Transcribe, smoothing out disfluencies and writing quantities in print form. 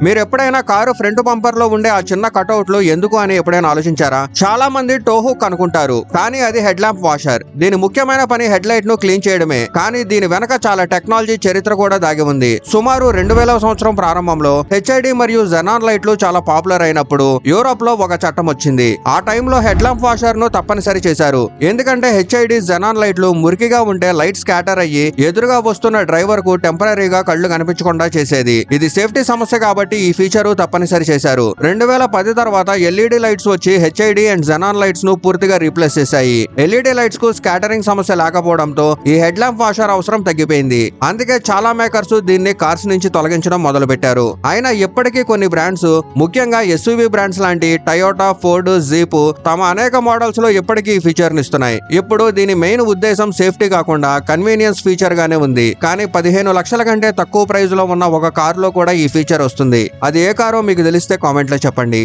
మీరు ఎప్పుడైనా car front bumper లో ఉండే ఆ చిన్న కటౌట్లు ఎందుకు అని ఎప్పుడైనా ఆలోచించారా? చాలా మంది టోహుక్ అనుకుంటారు, కానీ అది హెడ్ ల్యాంప్ వాషర్. దీని ముఖ్యమైన పని హెడ్ లైట్ ను క్లీన్ చేయడమే, కానీ దీని వెనక చాలా టెక్నాలజీ చరిత్ర కూడా దాగి ఉంది. సుమారు 2000 సంవత్సరం ప్రారంభంలో హెచ్ఐడి మరియు జెనాన్ లైట్లు చాలా పాపులర్ అయినప్పుడు యూరోప్ లో ఒక చట్టం వచ్చింది. ఆ టైంలో హెడ్ ల్యాంప్ వాషర్ ను తప్పనిసరి చేశారు, ఎందుకంటే హెచ్ఐడి జెనాన్ లైట్లు మురికిగా ఉంటే లైట్ స్కాటర్ అయ్యి ఎదురుగా వస్తున్న డ్రైవర్ కు టెంపరీగా కళ్ళు కనిపించకుండా చేసేది. ఇది సేఫ్టీ సమస్య కాబట్టి ఈ ఫీచరు తప్పనిసరి చేశారు. 2010 తర్వాత ఎల్ఈడి లైట్స్ వచ్చి హెచ్ఐడి అండ్ జెనాన్ లైట్స్ ను పూర్తిగా రీప్లేస్ చేశాయి. ఎల్ఈడి లైట్స్ కు స్కాటరింగ్ సమస్య లేకపోవడంతో ఈ హెడ్ ల్యాంప్ వాషర్ అవసరం తగ్గిపోయింది. అందుకే చాలా మేకర్స్ దీన్ని కార్స్ నుంచి తొలగించడం మొదలు పెట్టారు. అయినా ఇప్పటికీ కొన్ని బ్రాండ్స్, ముఖ్యంగా ఎస్యూవీ బ్రాండ్స్ లాంటి టయోటా, ఫోర్డ్, జీప్ తమ అనేక మోడల్స్ లో ఇప్పటికీ ఈ ఫీచర్ ని ఇస్తున్నాయి. ఇప్పుడు దీని మెయిన్ ఉద్దేశం సేఫ్టీ కాకుండా కన్వీనియన్స్ ఫీచర్ గానే ఉంది. కానీ 15 లక్షల కంటే తక్కువ ప్రైజ్ లో ఉన్న ఒక కార్ లో కూడా ఈ ఫీచర్ వస్తుంది. అది ఏ కారో మీకు తెలిస్తే కామెంట్ లో చెప్పండి.